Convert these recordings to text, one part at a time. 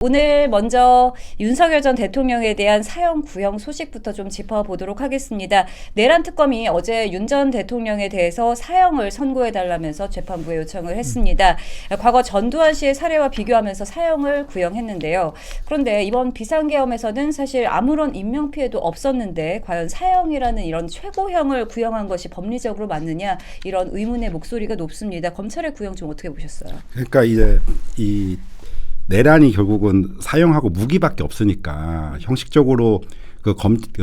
오늘 먼저 윤석열 전 대통령에 대한 사형 구형 소식부터 좀 짚어보도록 하겠습니다. 내란 특검이 어제 윤 전 대통령에 대해서 사형을 선고해달라면서 재판부에 요청을 했습니다. 과거 전두환 씨의 사례와 비교하면서 사형을 구형했는데요. 그런데 이번 비상계엄에서는 사실 아무런 인명피해도 없었는데 과연 사형이라는 이런 최고형을 구형한 것이 법리적으로 맞느냐, 이런 의문의 목소리가 높습니다. 검찰의 구형 좀 어떻게 보셨어요? 그러니까 이제 이 내란이 결국은 사형하고 무기밖에 없으니까 형식적으로 그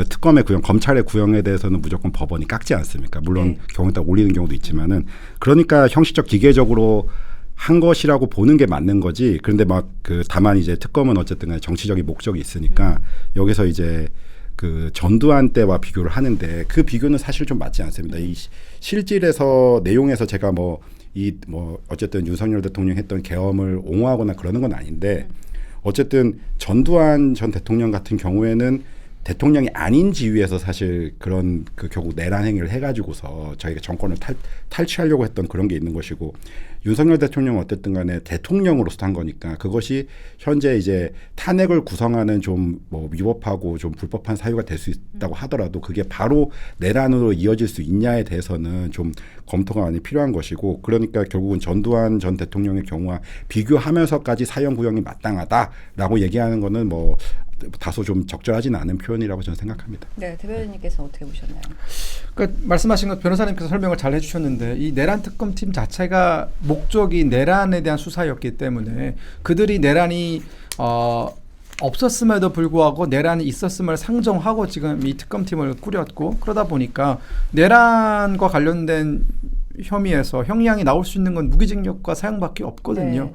특검의 구형, 검찰의 구형에 대해서는 무조건 법원이 깎지 않습니까? 물론 경우에 따라 올리는 경우도 있지만은, 그러니까 형식적 기계적으로 한 것이라고 보는 게 맞는 거지. 그런데 막 다만 이제 특검은 어쨌든 간에 정치적인 목적이 있으니까 여기서 이제 그 전두환 때와 비교를 하는데 그 비교는 사실 좀 맞지 않습니다. 이 실질에서 내용에서 제가 어쨌든 윤석열 대통령 했던 계엄을 옹호하거나 그러는 건 아닌데, 어쨌든 전두환 전 대통령 같은 경우에는 대통령이 아닌 지위에서 사실 그런 결국 내란 행위를 해가지고서 저희가 정권을 탈취하려고 했던 그런 게 있는 것이고, 윤석열 대통령은 어쨌든 간에 대통령으로서 한 거니까 그것이 현재 이제 탄핵을 구성하는 좀 위법하고 좀 불법한 사유가 될 수 있다고 하더라도 그게 바로 내란으로 이어질 수 있냐에 대해서는 좀 검토가 많이 필요한 것이고, 그러니까 결국은 전두환 전 대통령의 경우와 비교하면서까지 사형 구형이 마땅하다라고 얘기하는 거는 다소 좀 적절하지는 않은 표현이라고 저는 생각합니다. 네, 대변인님께서 어떻게 보셨나요? 그러니까 말씀하신 것 변호사님께서 설명을 잘 해주셨는데, 이 내란 특검팀 자체가 목적이 내란에 대한 수사였기 때문에 그들이 내란이 없었음에도 불구하고 내란이 있었음을 상정하고 지금 이 특검팀을 꾸렸고, 그러다 보니까 내란과 관련된 혐의에서 형량이 나올 수 있는 건 무기징역과 사형밖에 없거든요. 네.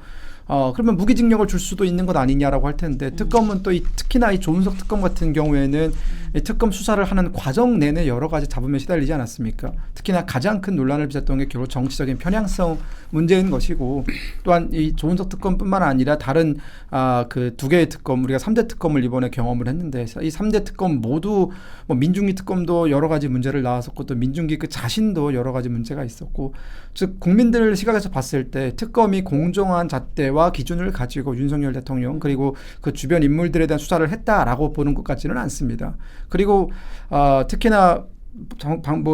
그러면 무기징역을 줄 수도 있는 것 아니냐라고 할 텐데, 특검은 또 특히나 이 조은석 특검 같은 경우에는 이 특검 수사를 하는 과정 내내 여러 가지 잡음에 시달리지 않았습니까? 특히나 가장 큰 논란을 빚었던 게 결국 정치적인 편향성 문제인 것이고, 또한 이 조은석 특검뿐만 아니라 다른 그 두 개의 특검, 우리가 3대 특검을 이번에 경험을 했는데, 이 3대 특검 모두 민중기 특검도 여러 가지 문제를 낳았었고, 또 민중기 그 자신도 여러 가지 문제가 있었고, 즉 국민들 시각에서 봤을 때 특검이 공정한 잣대와 기준을 가지고 윤석열 대통령 그리고 그 주변 인물들에 대한 수사를 했다라고 보는 것 같지는 않습니다. 그리고 특히나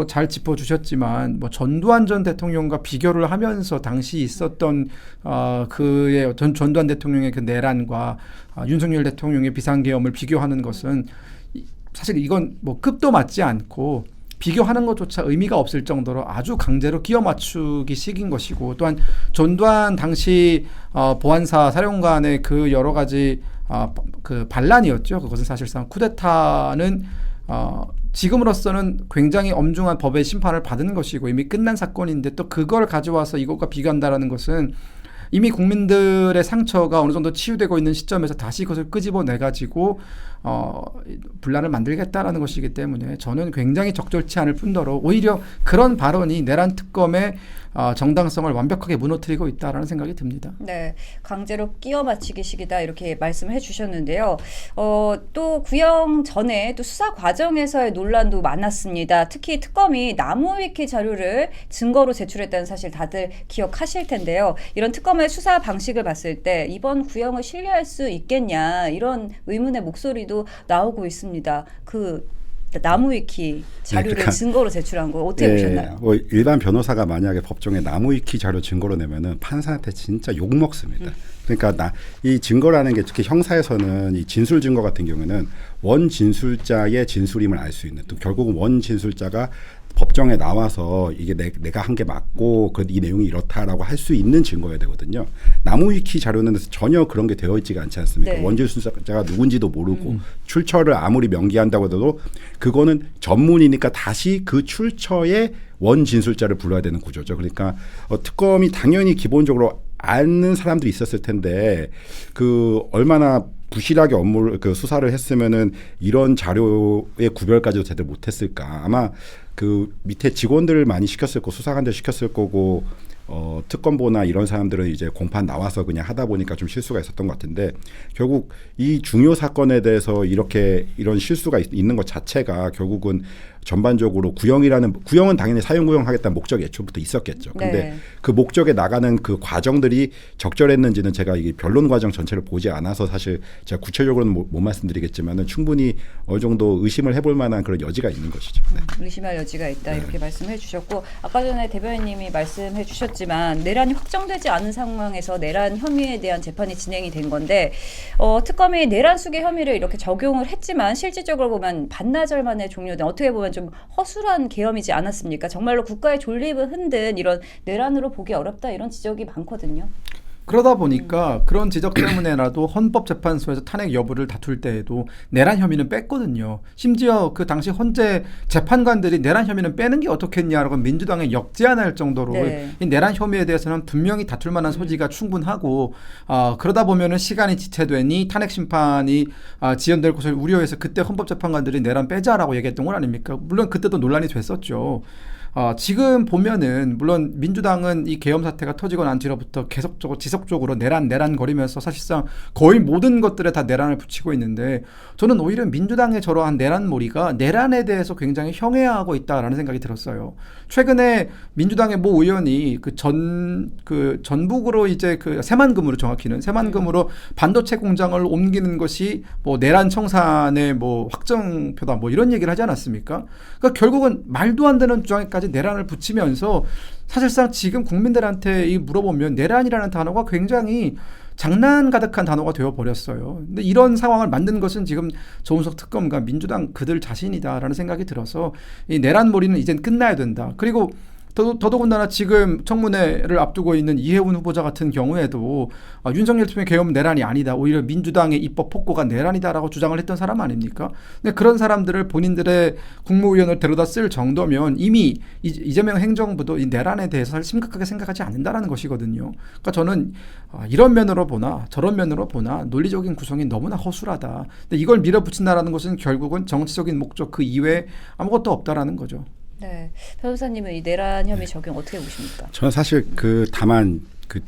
잘 짚어주셨지만 전두환 전 대통령과 비교를 하면서 당시 있었던 그의 전두환 대통령의 그 내란과 윤석열 대통령의 비상계엄을 비교하는 것은 사실 이건 급도 맞지 않고 비교하는 것조차 의미가 없을 정도로 아주 강제로 끼워 맞추기 식인 것이고, 또한 전두환 당시 보안사 사령관의 그 여러 가지 그 반란이었죠. 그것은 사실상 쿠데타는 지금으로서는 굉장히 엄중한 법의 심판을 받은 것이고 이미 끝난 사건인데, 또 그걸 가져와서 이것과 비교한다라는 것은 이미 국민들의 상처가 어느 정도 치유되고 있는 시점에서 다시 그것을 끄집어내가지고 분란을 만들겠다라는 것이기 때문에 저는 굉장히 적절치 않을 뿐더러 오히려 그런 발언이 내란 특검의 정당성을 완벽하게 무너뜨리고 있다라는 생각이 듭니다. 네, 강제로 끼워 맞추기식이다 이렇게 말씀해 주셨는데요. 또 구형 전에 또 수사 과정에서의 논란도 많았습니다. 특히 특검이 나무위키 자료를 증거로 제출했다는 사실 다들 기억하실 텐데요. 이런 특검의 수사 방식을 봤을 때 이번 구형을 신뢰할 수 있겠냐, 이런 의문의 목소리도 나오고 있습니다. 나무위키 자료를 증거로 제출한 거 어떻게 보셨나요? 일반 변호사가 만약에 법정에 나무위키 자료 증거로 내면은 판사한테 진짜 욕 먹습니다. 그러니까 이 증거라는 게 특히 형사에서는 이 진술 증거 같은 경우는 원 진술자의 진술임을 알 수 있는, 또 결국은 원 진술자가 법정에 나와서 이게 내가 한 게 맞고 이 내용이 이렇다라고 할 수 있는 증거여야 되거든요. 나무위키 자료는 전혀 그런 게 되어 있지가 않지 않습니까? 네. 원진술자가 누군지도 모르고 출처를 아무리 명기한다고 해도 그거는 전문이니까 다시 그 출처의 원진술자를 불러야 되는 구조죠. 그러니까 특검이 당연히 기본적으로 아는 사람들이 있었을 텐데 얼마나 부실하게 수사를 했으면은 이런 자료의 구별까지도 제대로 못했을까. 아마 밑에 직원들을 많이 시켰을 거고, 수사관들 시켰을 거고, 특검보나 이런 사람들은 이제 공판 나와서 그냥 하다 보니까 좀 실수가 있었던 것 같은데, 결국 이 중요 사건에 대해서 이런 실수가 있는 것 자체가 결국은 전반적으로 구형은 당연히 사형 구형하겠다는 목적이 애초부터 있었겠죠. 근데 네. 그 목적에 나가는 그 과정들이 적절했는지는 제가 이 변론 과정 전체를 보지 않아서 사실 제가 구체적으로는 못 말씀드리겠지만은 충분히 어느 정도 의심을 해볼 만한 그런 여지가 있는 것이죠. 네. 의심할 여지가 있다 이렇게 말씀해 주셨고 아까 전에 대변인님이 말씀해 주셨지만 내란이 확정되지 않은 상황에서 내란 혐의에 대한 재판이 진행이 된 건데 특검이 내란 수계 혐의를 이렇게 적용을 했지만 실질적으로 보면 반나절 만에 종료된 어떻게 보면 좀 허술한 계엄이지 않았습니까? 정말로 국가의 존립을 흔든 이런 내란으로 보기 어렵다 이런 지적이 많거든요. 그러다 보니까 그런 지적 때문에라도 헌법재판소에서 탄핵 여부를 다툴 때에도 내란 혐의는 뺐거든요. 심지어 그 당시 헌재 재판관들이 내란 혐의는 빼는 게 어떻겠냐라고 민주당에 역제안할 정도로 네. 이 내란 혐의에 대해서는 분명히 다툴 만한 소지가 충분하고 그러다 보면은 시간이 지체되니 탄핵 심판이 지연될 것을 우려해서 그때 헌법재판관들이 내란 빼자라고 얘기했던 건 아닙니까? 물론 그때도 논란이 됐었죠. 지금 보면은 물론 민주당은 이 계엄 사태가 터지고 난 뒤로부터 계속적으로 지속적으로 내란 거리면서 사실상 거의 모든 것들에 다 내란을 붙이고 있는데 저는 오히려 민주당의 저러한 내란몰이가 내란에 대해서 굉장히 형해하고 있다라는 생각이 들었어요. 최근에 민주당의 모 의원이 전북으로 이제 그 새만금으로 정확히는 새만금으로 반도체 공장을 옮기는 것이 뭐 내란 청산의 뭐 확정표다 뭐 이런 얘기를 하지 않았습니까? 그러니까 결국은 말도 안 되는 주장에까지 내란을 붙이면서 사실상 지금 국민들한테 물어보면 내란이라는 단어가 굉장히 장난 가득한 단어가 되어버렸어요. 근데 이런 상황을 만든 것은 지금 조은석 특검과 민주당 그들 자신이다라는 생각이 들어서 이 내란몰이는 이젠 끝나야 된다. 그리고 더더군다나 지금 청문회를 앞두고 있는 이해운 후보자 같은 경우에도 윤석열 대통령의 계엄 내란이 아니다. 오히려 민주당의 입법 폭거가 내란이다라고 주장을 했던 사람 아닙니까? 근데 그런 사람들을 본인들의 국무위원을 데려다 쓸 정도면 이미 이재명 행정부도 이 내란에 대해서 심각하게 생각하지 않는다라는 것이거든요. 그러니까 저는 이런 면으로 보나 저런 면으로 보나 논리적인 구성이 너무나 허술하다. 근데 이걸 밀어붙인다라는 것은 결국은 정치적인 목적 그 이외에 아무것도 없다라는 거죠. 네, 변호사님은 이 내란 혐의 적용 어떻게 보십니까? 저는 사실 다만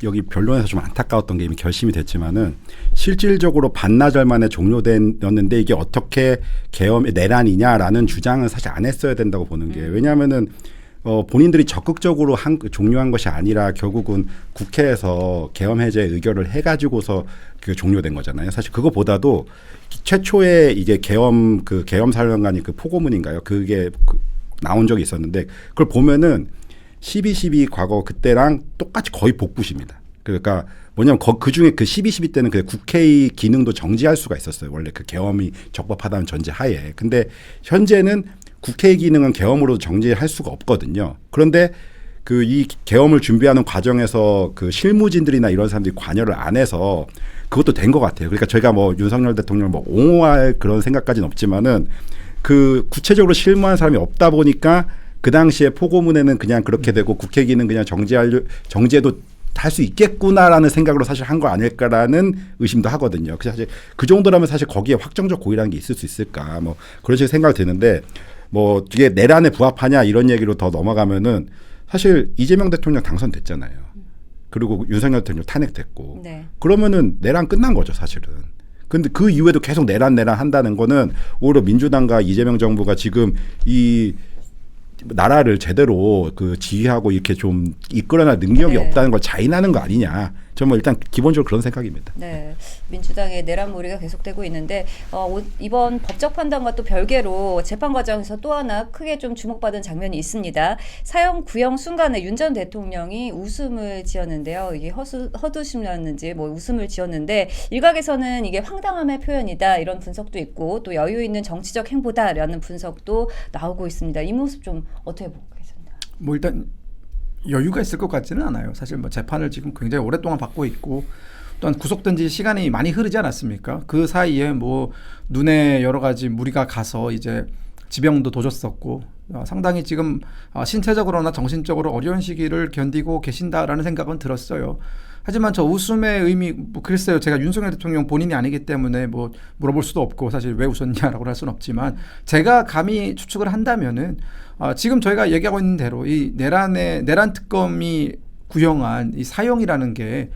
여기 변론에서 좀 안타까웠던 게 이미 결심이 됐지만은 실질적으로 반나절 만에 종료됐는데 이게 어떻게 계엄의 내란이냐라는 주장은 사실 안 했어야 된다고 보는 게 왜냐하면은 본인들이 적극적으로 종료한 것이 아니라 결국은 국회에서 계엄 해제 의결을 해가지고서 그 종료된 거잖아요. 사실 그거보다도 최초에 이제 계엄 사령관이 그 포고문인가요? 그게 나온 적이 있었는데 그걸 보면은 12.12 과거 그때랑 똑같이 거의 복붙입니다. 그러니까 뭐냐면 그 중에 그 12.12 때는 그 국회의 기능도 정지할 수가 있었어요. 원래 그 계엄이 적법하다는 전제 하에. 근데 현재는 국회의 기능은 계엄으로 정지할 수가 없거든요. 그런데 이 계엄을 준비하는 과정에서 그 실무진들이나 이런 사람들이 관여를 안 해서 그것도 된 것 같아요. 그러니까 저희가 뭐 윤석열 대통령을 뭐 옹호할 그런 생각까지는 없지만은 구체적으로 실무한 사람이 없다 보니까 그 당시에 포고문에는 그냥 그렇게 되고 국회 기능 그냥 정지해도 할 수 있겠구나라는 생각으로 사실 한 거 아닐까라는 의심도 하거든요. 그래서 사실 그 정도라면 사실 거기에 확정적 고의라는 게 있을 수 있을까 뭐 그런 식의 생각이 드는데 뭐 이게 내란에 부합하냐 이런 얘기로 더 넘어가면은 사실 이재명 대통령 당선됐잖아요. 그리고 윤석열 대통령 탄핵됐고 네. 그러면은 내란 끝난 거죠 사실은. 근데 그 이후에도 계속 내란 한다는 거는 오히려 민주당과 이재명 정부가 지금 이 나라를 제대로 지휘하고 이렇게 좀 이끌어낼 능력이 네. 없다는 걸 자인하는 거 아니냐. 저는 일단 기본적으로 그런 생각입니다. 네, 민주당의 내란몰이가 계속되고 있는데 이번 법적 판단과 또 별개로 재판 과정에서 또 하나 크게 좀 주목받은 장면이 있습니다. 사형 구형 순간에 윤 전 대통령이 웃음을 지었는데요. 이게 허드심이었는지 뭐 웃음을 지었는데 일각에서는 이게 황당함의 표현이다 이런 분석도 있고 또 여유 있는 정치적 행보다라는 분석도 나오고 있습니다. 이 모습 좀 어떻게 보고 계십니까? 뭐 일단 여유가 있을 것 같지는 않아요. 사실 뭐 재판을 지금 굉장히 오랫동안 받고 있고 또한 구속된 지 시간이 많이 흐르지 않았습니까? 그 사이에 뭐 눈에 여러 가지 무리가 가서 이제 지병도 도졌었고 상당히 지금 신체적으로나 정신적으로 어려운 시기를 견디고 계신다라는 생각은 들었어요. 하지만 저 웃음의 의미 뭐 글쎄요. 제가 윤석열 대통령 본인이 아니기 때문에 뭐 물어볼 수도 없고 사실 왜 웃었냐라고 할 수는 없지만 제가 감히 추측을 한다면은 지금 저희가 얘기하고 있는 대로 이 내란 특검이 구형한 이 사형이라는 게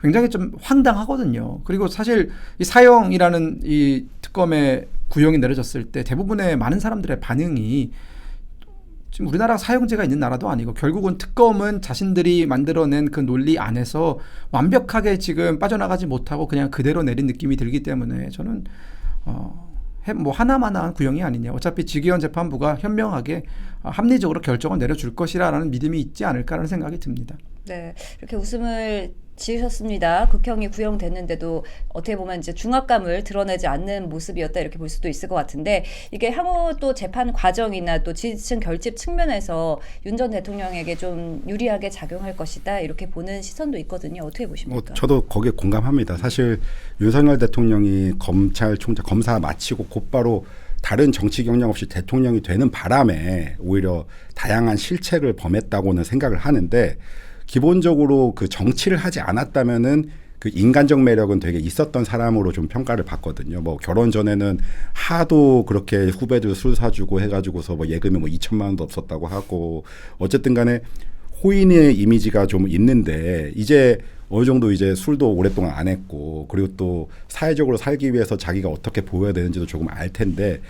굉장히 좀 황당하거든요. 그리고 사실 이 사형이라는 이 특검의 구형이 내려졌을 때 대부분의 많은 사람들의 반응이 지금 우리나라 사형제가 있는 나라도 아니고 결국은 특검은 자신들이 만들어낸 그 논리 안에서 완벽하게 지금 빠져나가지 못하고 그냥 그대로 내린 느낌이 들기 때문에 저는 뭐 하나만한 구형이 아니냐. 어차피 지기현 재판부가 현명하게 합리적으로 결정을 내려줄 것이라는 믿음이 있지 않을까라는 생각이 듭니다. 네, 이렇게 웃음을 지으셨습니다. 극형이 구형됐는데도 어떻게 보면 이제 중압감을 드러내지 않는 모습이었다 이렇게 볼 수도 있을 것 같은데 이게 향후 또 재판 과정이나 또 지지층 결집 측면에서 윤 전 대통령에게 좀 유리하게 작용할 것이다 이렇게 보는 시선도 있거든요. 어떻게 보십니까? 저도 거기에 공감합니다. 사실 윤석열 대통령이 검찰총장 검사 마치고 곧바로 다른 정치 경력 없이 대통령이 되는 바람에 오히려 다양한 실책을 범했다고는 생각을 하는데 기본적으로 그 정치를 하지 않았다면은 그 인간적 매력은 되게 있었던 사람으로 좀 평가를 받거든요. 뭐 결혼 전에는 하도 그렇게 후배들 술 사주고 해가지고서 뭐 예금이 뭐 2천만 원도 없었다고 하고 어쨌든 간에 호인의 이미지가 좀 있는데 이제 어느 정도 이제 술도 오랫동안 안 했고 그리고 또 사회적으로 살기 위해서 자기가 어떻게 보여야 되는지도 조금 알 텐데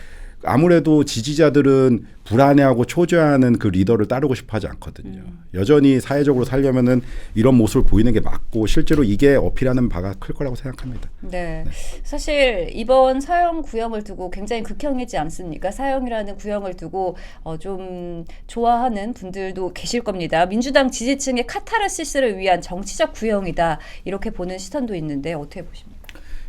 아무래도 지지자들은 불안해하고 초조해하는 그 리더를 따르고 싶어 하지 않거든요. 여전히 사회적으로 살려면은 이런 모습을 보이는 게 맞고 실제로 이게 어필하는 바가 클 거라고 생각합니다. 네. 사실 이번 사형 구형을 두고 굉장히 극형이지 않습니까? 사형이라는 구형을 두고 좀 좋아하는 분들도 계실 겁니다. 민주당 지지층의 카타르시스를 위한 정치적 구형이다 이렇게 보는 시선도 있는데 어떻게 보십니까?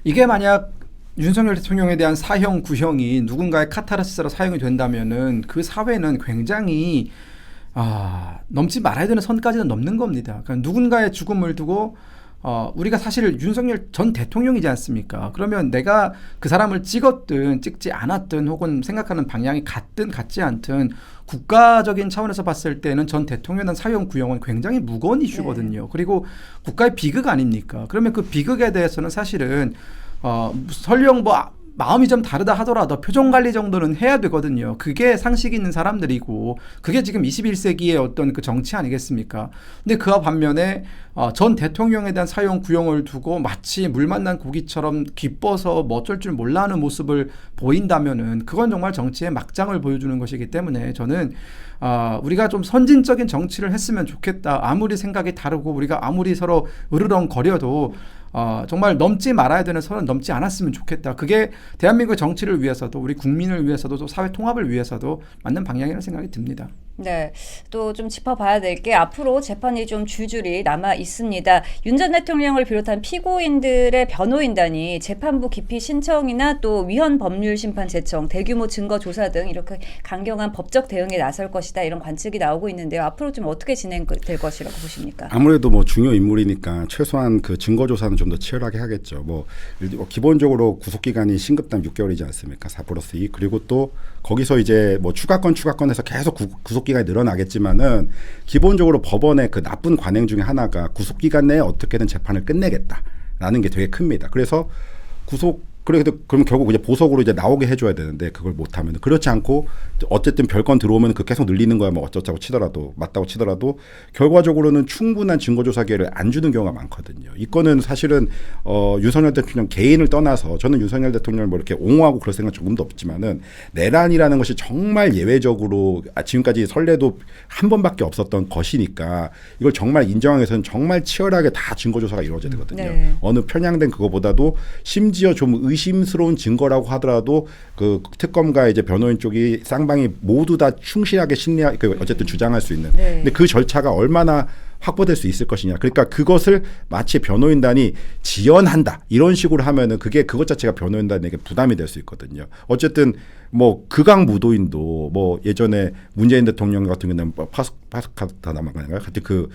이게 만약 윤석열 대통령에 대한 사형 구형이 누군가의 카타르시스로 사용이 된다면은 그 사회는 굉장히 넘지 말아야 되는 선까지는 넘는 겁니다. 그러니까 누군가의 죽음을 두고 우리가 사실 윤석열 전 대통령이지 않습니까? 그러면 내가 그 사람을 찍었든 찍지 않았든 혹은 생각하는 방향이 같든 같지 않든 국가적인 차원에서 봤을 때는 전 대통령의 사형 구형은 굉장히 무거운 이슈거든요. 네. 그리고 국가의 비극 아닙니까? 그러면 그 비극에 대해서는 사실은 설령 뭐 마음이 좀 다르다 하더라도 표정 관리 정도는 해야 되거든요. 그게 상식이 있는 사람들이고 그게 지금 21세기의 어떤 그 정치 아니겠습니까? 근데 그와 반면에 전 대통령에 대한 사형 구형을 두고 마치 물 만난 고기처럼 기뻐서 뭐 어쩔 줄 몰라 하는 모습을 보인다면은 그건 정말 정치의 막장을 보여주는 것이기 때문에 저는 우리가 좀 선진적인 정치를 했으면 좋겠다. 아무리 생각이 다르고 우리가 아무리 서로 으르렁거려도 정말 넘지 말아야 되는 선은 넘지 않았으면 좋겠다. 그게 대한민국 정치를 위해서도 우리 국민을 위해서도 또 사회 통합을 위해서도 맞는 방향이라는 생각이 듭니다. 네, 또 좀 짚어봐야 될 게 앞으로 재판이 좀 줄줄이 남아 있습니다. 윤 전 대통령을 비롯한 피고인들의 변호인단이 재판부 기피 신청이나 또 위헌 법률 심판 제청, 대규모 증거 조사 등 이렇게 강경한 법적 대응에 나설 것이다 이런 관측이 나오고 있는데요. 앞으로 좀 어떻게 진행될 것이라고 보십니까? 아무래도 뭐 중요 인물이니까 최소한 그 증거 조사는 좀 더 치열하게 하겠죠. 뭐 기본적으로 구속 기간이 신급당 6개월이지 않습니까? 4+2 그리고 또 거기서 이제 뭐 추가건에서 계속 구속 기간이 늘어나겠지만은 기본적으로 법원의 그 나쁜 관행 중에 하나가 구속 기간 내에 어떻게든 재판을 끝내겠다라는 게 되게 큽니다. 그래서 그럼 결국 이제 보석으로 이제 나오게 해줘야 되는데 그걸 못하면 그렇지 않고 어쨌든 별건 들어오면 그 계속 늘리는 거야 뭐 어쩌자고 치더라도 맞다고 치더라도 결과적으로는 충분한 증거조사 기회를 안 주는 경우가 많거든요. 이거는 사실은 윤석열 대통령 개인을 떠나서 저는 윤석열 대통령을 뭐 이렇게 옹호하고 그럴 생각 조금도 없지만은 내란이라는 것이 정말 예외적으로 지금까지 선례도 한 번밖에 없었던 것이니까 이걸 정말 인정하기 위해서는 정말 치열하게 다 증거조사가 이루어져야 되거든요. 네. 어느 편향된 그거보다도 심지어 좀 의심스러운 증거라고 하더라도 그 특검과 이제 변호인 쪽이 쌍방이 모두 다 충실하게 어쨌든 주장할 수 있는. 네. 근데 그 절차가 얼마나 확보될 수 있을 것이냐. 그러니까 그것을 마치 변호인단이 지연한다 이런 식으로 하면은 그것 자체가 변호인단에게 부담이 될 수 있거든요. 어쨌든 뭐 극악무도인도 뭐 예전에 문재인 대통령 같은 경우는 파스카다나마인가요? 같은 그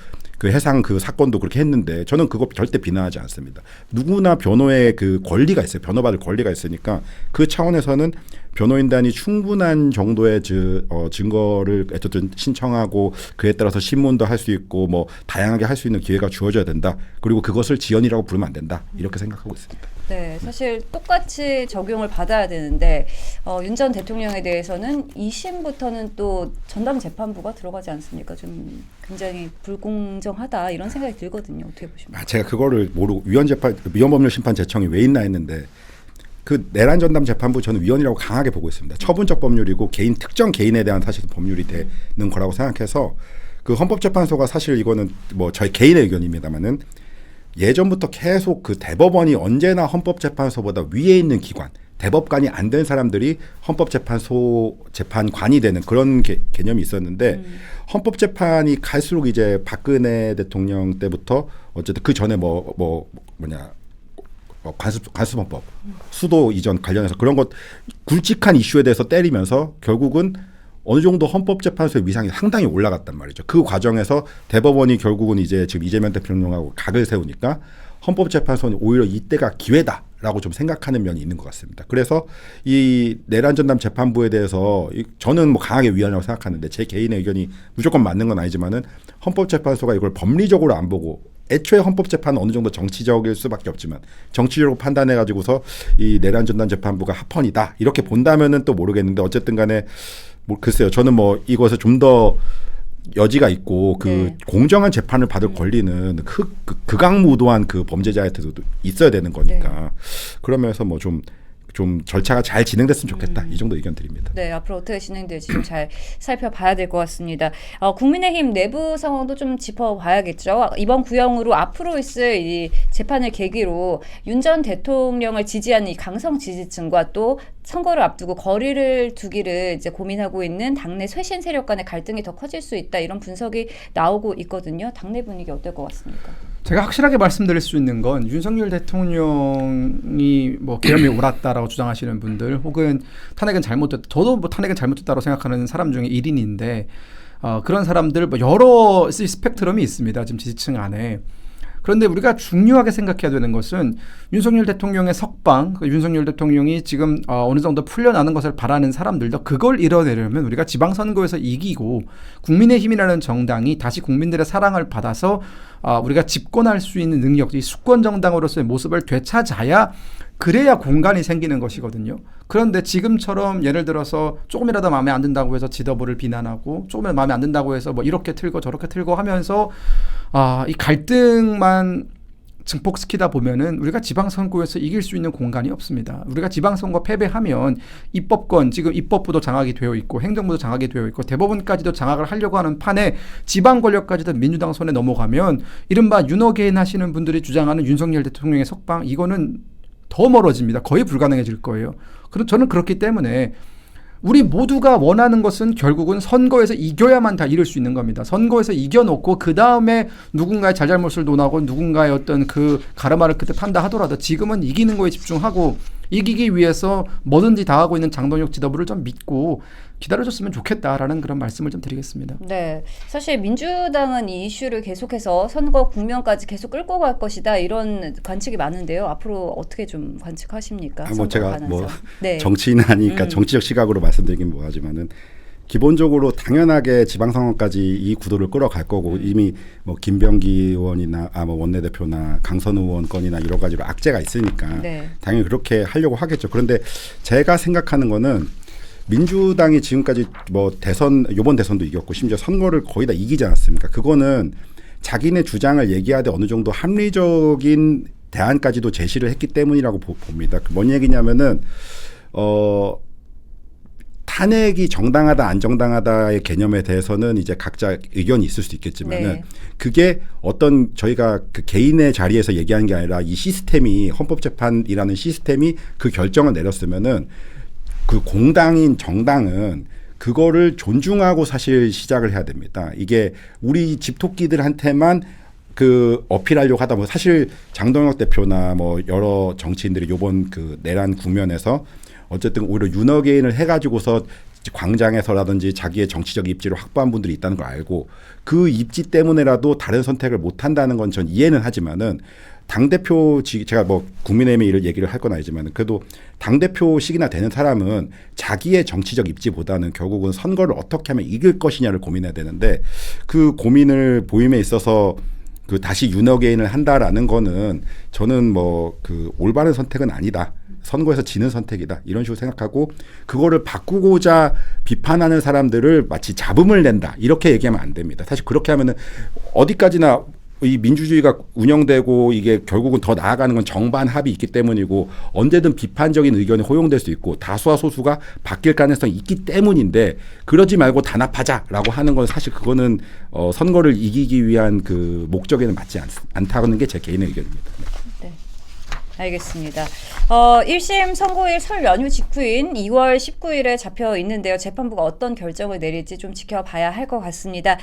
해상 그 사건도 그렇게 했는데 저는 그거 절대 비난하지 않습니다. 누구나 변호의 그 권리가 있어요. 변호받을 권리가 있으니까 그 차원에서는 변호인단이 충분한 정도의 증거를 어쨌든 신청하고 그에 따라서 신문도 할 수 있고 뭐 다양하게 할 수 있는 기회가 주어져야 된다. 그리고 그것을 지연이라고 부르면 안 된다. 이렇게 생각하고 있습니다. 네, 사실 똑같이 적용을 받아야 되는데 윤 전 대통령에 대해서는 2심부터는 또 전담재판부가 들어가지 않습니까? 좀 굉장히 불공정하다 이런 생각이 들거든요. 어떻게 보십니까? 제가 그거를 모르고 위헌법률 심판 제청이 왜 있나 했는데 그 내란 전담 재판부 저는 위헌이라고 강하게 보고 있습니다. 처분적 법률이고 특정 개인에 대한 사실 법률이 되는 거라고 생각해서 그 헌법재판소가 사실 이거는 뭐 저희 개인의 의견입니다만은 예전부터 계속 그 대법원이 언제나 헌법재판소보다 위에 있는 기관, 대법관이 안 된 사람들이 헌법재판소 재판관이 되는 그런 개념이 있었는데 헌법재판이 갈수록 이제 박근혜 대통령 때부터 어쨌든 그 전에 관습헌법, 수도 이전 관련해서 그런 것 굵직한 이슈에 대해서 때리면서 결국은 어느 정도 헌법재판소의 위상이 상당히 올라갔단 말이죠. 그 과정에서 대법원이 결국은 이제 지금 이재명 대통령하고 각을 세우니까 헌법재판소는 오히려 이때가 기회다라고 좀 생각하는 면이 있는 것 같습니다. 그래서 이 내란 전담 재판부에 대해서 저는 뭐 강하게 위헌이라고 생각하는데 제 개인의 의견이 무조건 맞는 건 아니지만은 헌법재판소가 이걸 법리적으로 안 보고 애초에 헌법재판은 어느 정도 정치적일 수밖에 없지만 정치적으로 판단해 가지고서 이 내란 전담 재판부가 합헌이다 이렇게 본다면은 또 모르겠는데 어쨌든 간에 글쎄요. 저는 뭐 이것에 좀 더 여지가 있고 공정한 재판을 받을 권리는 극악무도한 그 범죄자한테도 있어야 되는 거니까 그러면서 뭐 좀 절차가 잘 진행됐으면 좋겠다. 이 정도 의견 드립니다. 네, 앞으로 어떻게 진행될지 좀 잘 살펴봐야 될 것 같습니다. 국민의힘 내부 상황도 좀 짚어봐야겠죠. 이번 구형으로 앞으로 있을 이 재판을 계기로 윤 전 대통령을 지지하는 이 강성 지지층과 또 선거를 앞두고 거리를 두기를 이제 고민하고 있는 당내 쇄신 세력 간의 갈등이 더 커질 수 있다. 이런 분석이 나오고 있거든요. 당내 분위기 어떨 것 같습니까? 제가 확실하게 말씀드릴 수 있는 건 윤석열 대통령이 뭐 계엄이 옳았다라고 주장하시는 분들 혹은 탄핵은 잘못됐다. 저도 뭐 탄핵은 잘못됐다고 생각하는 사람 중에 1인인데 그런 사람들 뭐 여러 스펙트럼이 있습니다. 지금 지지층 안에. 그런데 우리가 중요하게 생각해야 되는 것은 윤석열 대통령의 석방, 윤석열 대통령이 지금 어느 정도 풀려나는 것을 바라는 사람들도 그걸 이뤄내려면 우리가 지방선거에서 이기고 국민의힘이라는 정당이 다시 국민들의 사랑을 받아서 우리가 집권할 수 있는 능력, 이 수권 정당으로서의 모습을 되찾아야 그래야 공간이 생기는 것이거든요. 그런데 지금처럼 예를 들어서 조금이라도 마음에 안 든다고 해서 지도부를 비난하고 조금이라도 마음에 안 든다고 해서 뭐 이렇게 틀고 저렇게 틀고 하면서 이 갈등만 증폭시키다 보면은 우리가 지방선거에서 이길 수 있는 공간이 없습니다. 우리가 지방선거 패배하면 입법권, 지금 입법부도 장악이 되어 있고 행정부도 장악이 되어 있고 대법원까지도 장악을 하려고 하는 판에 지방 권력까지도 민주당 손에 넘어가면 이른바 윤호개인 하시는 분들이 주장하는 윤석열 대통령의 석방 이거는 더 멀어집니다. 거의 불가능해질 거예요. 그럼 저는 그렇기 때문에 우리 모두가 원하는 것은 결국은 선거에서 이겨야만 다 이룰 수 있는 겁니다. 선거에서 이겨놓고 그 다음에 누군가의 잘잘못을 논하고 누군가의 어떤 그 가르마를 그때 판다 하더라도 지금은 이기는 거에 집중하고 이기기 위해서 뭐든지 다 하고 있는 장동혁 지도부를 좀 믿고 기다려줬으면 좋겠다라는 그런 말씀을 좀 드리겠습니다. 네, 사실 민주당은 이 이슈를 계속해서 선거 국면까지 계속 끌고 갈 것이다 이런 관측이 많은데요. 앞으로 어떻게 좀 관측하십니까? 제가 네. 정치인 아니니까 정치적 시각으로 말씀드리긴 뭐하지만은 기본적으로 당연하게 지방선거까지 이 구도를 끌어갈 거고 이미 뭐 김병기 의원이나 뭐 원내대표나 강선우 의원 건이나 여러 가지로 악재가 있으니까 당연히 그렇게 하려고 하겠죠. 그런데 제가 생각하는 거는 민주당이 지금까지 뭐 요번 대선도 이겼고 심지어 선거를 거의 다 이기지 않았습니까? 그거는 자기네 주장을 얘기하되 어느 정도 합리적인 대안까지도 제시를 했기 때문이라고 봅니다. 뭔 얘기냐면은 탄핵이 정당하다 안 정당하다의 개념에 대해서는 이제 각자 의견이 있을 수 있겠지만은 그게 어떤 저희가 그 개인의 자리에서 얘기하는 게 아니라 이 시스템이 헌법재판이라는 시스템이 그 결정을 내렸으면은 그 공당인 정당은 그거를 존중하고 사실 시작을 해야 됩니다. 이게 우리 집토끼들한테만 그 어필하려고 하다 보면 사실 장동혁 대표나 뭐 여러 정치인들이 요번 그 내란 국면에서 어쨌든 오히려 윤어게인을 해가지고서 광장에서라든지 자기의 정치적 입지를 확보한 분들이 있다는 걸 알고 그 입지 때문에라도 다른 선택을 못 한다는 건 전 이해는 하지만은 당대표 제가 뭐 국민의힘의 일을 얘기를 할 건 아니지만 그래도 당대표식이나 되는 사람은 자기의 정치적 입지보다는 결국은 선거를 어떻게 하면 이길 것이냐를 고민해야 되는데 그 고민을 보임에 있어서 그 다시 윤어게인을 한다라는 거는 저는 뭐 그 올바른 선택은 아니다. 선거에서 지는 선택이다. 이런 식으로 생각하고 그거를 바꾸고자 비판하는 사람들을 마치 잡음을 낸다. 이렇게 얘기하면 안 됩니다. 사실 그렇게 하면은 어디까지나 이 민주주의가 운영되고 이게 결국은 더 나아가는 건 정반 합이 있기 때문이고 언제든 비판적인 의견이 호용될 수 있고 다수와 소수가 바뀔 가능성이 있기 때문인데 그러지 말고 단합하자라고 하는 건 사실 그거는 선거를 이기기 위한 그 목적에는 맞지 않다는 게 제 개인의 의견입니다. 네. 알겠습니다. 1심 선고일 설 연휴 직후인 2월 19일에 잡혀 있는데요. 재판부가 어떤 결정을 내릴지 좀 지켜봐야 할 것 같습니다.